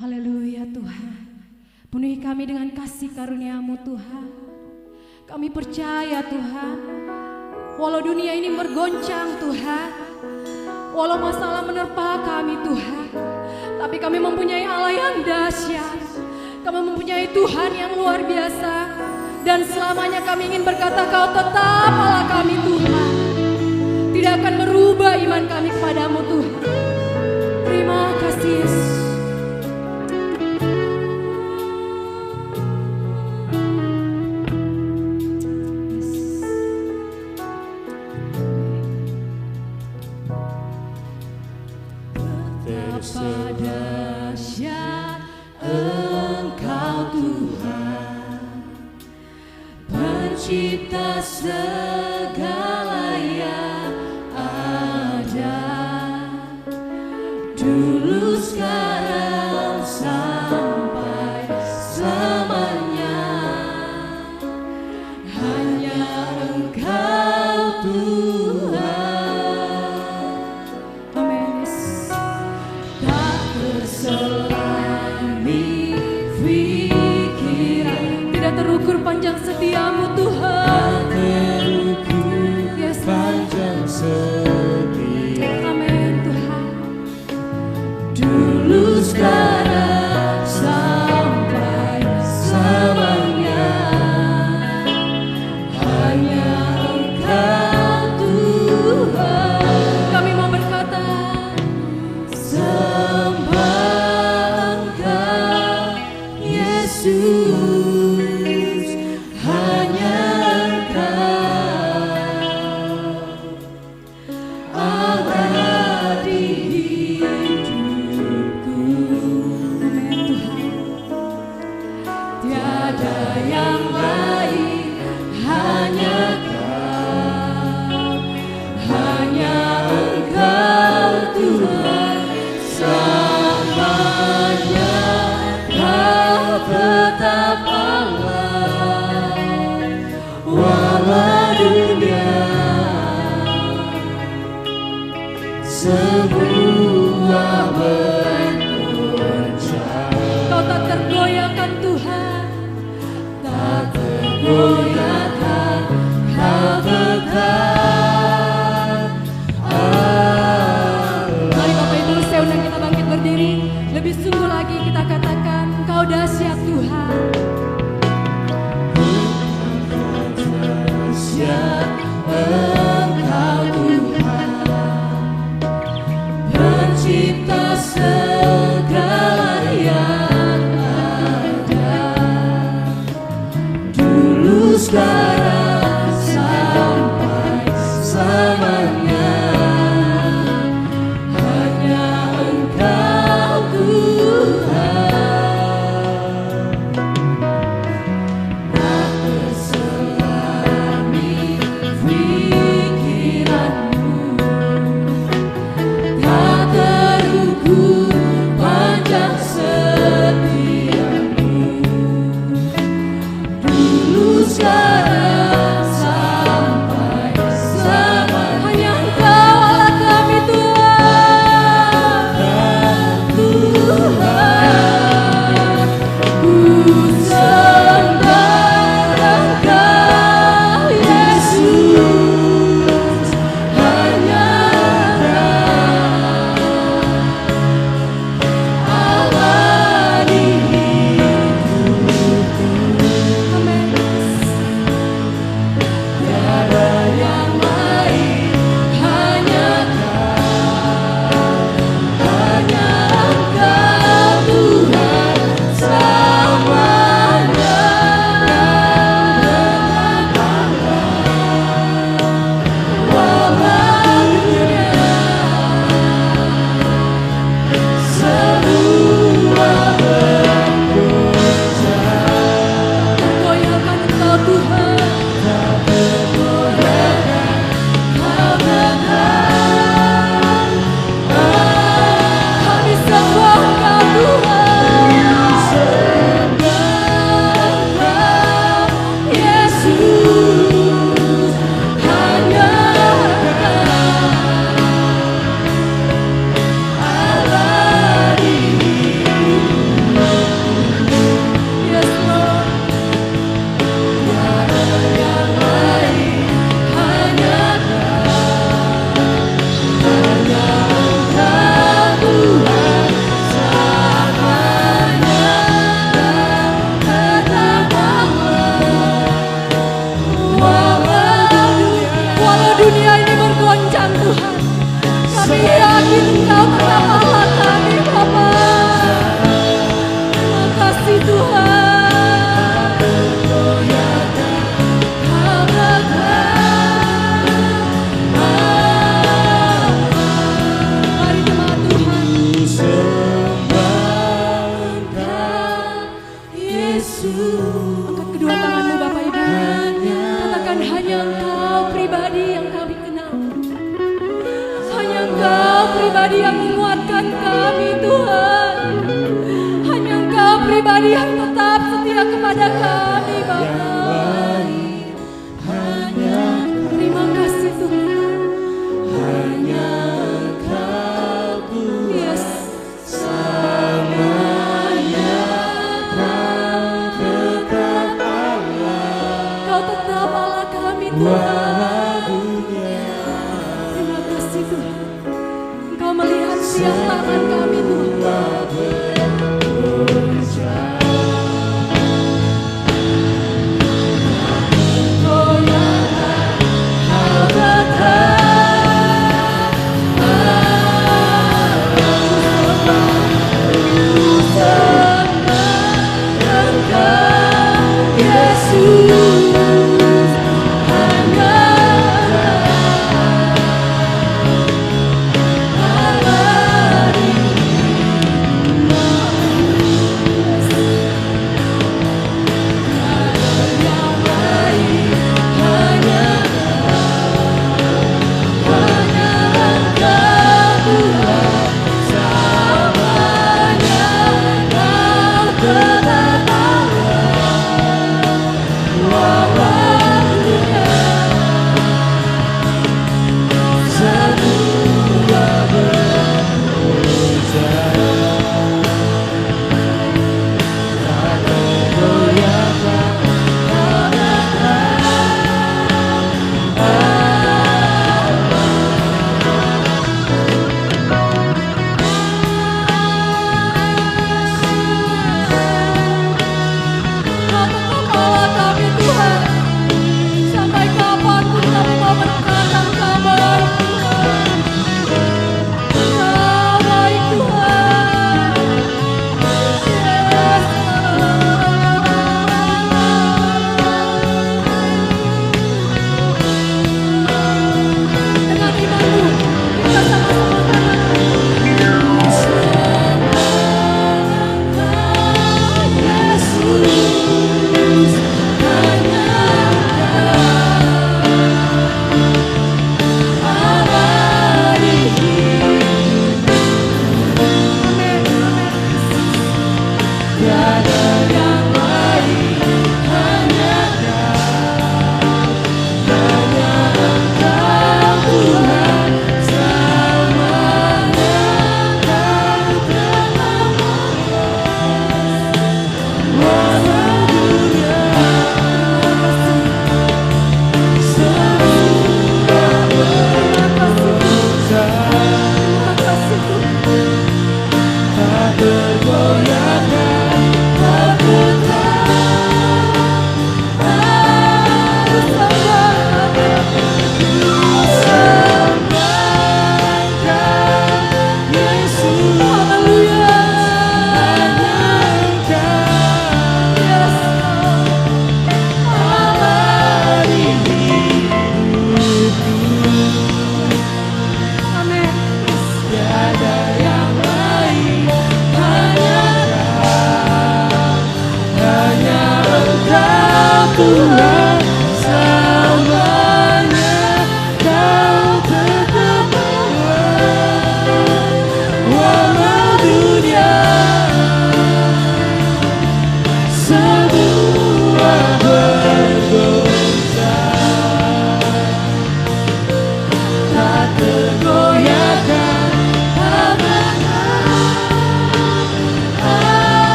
Haleluya Tuhan. Penuhi kami dengan kasih karunia-Mu Tuhan. Kami percaya Tuhan, walau dunia ini bergoncang Tuhan, walau masalah menerpa kami Tuhan, tapi kami mempunyai Allah yang dahsyat. Kami mempunyai Tuhan yang luar biasa. Dan selamanya kami ingin berkata, Kau tetap Allah kami Tuhan. Tidak akan merubah iman kami kepadamu Tuhan. Terima kasih Yesus. Betapa dahsyat Engkau Tuhan, Pencipta segala yang ada, dulu sekarang sampai selamanya. Hanya Engkau Tuhan. Amin. Tak terselami pikiran, tidak terukur panjang setiamu Tuhan. Yes. Panjang setia. Amin Tuhan. Dulu sekarang sampai selamanya. Hanya Engkau Tuhan. Kami mau berkata, Sembah Engkau Yesus. Hanya Engkau Allah di hidupku. Amin Tuhan. Tiada yang lain, hanya Kau, hanya Engkau Tuhan. Selamanya Kau tetap Allah, walau dunia semua bergoncang. Kau tak tergoyahkan Tuhan. Tak tergoyahkan, Kau tetap Allah. Mari Bapak Ibu, saya undang kita bangkit berdiri. Lebih sungguh lagi kita katakan, Kau dahsyat Tuhan. Dahsyat Engkau Tuhan, Pencipta segala yang ada, dulu sekarang sampai selamanya. Hanya Engkau Tuhan. Tak terselami pikiranmu, tak terukur panjang kepada Kau.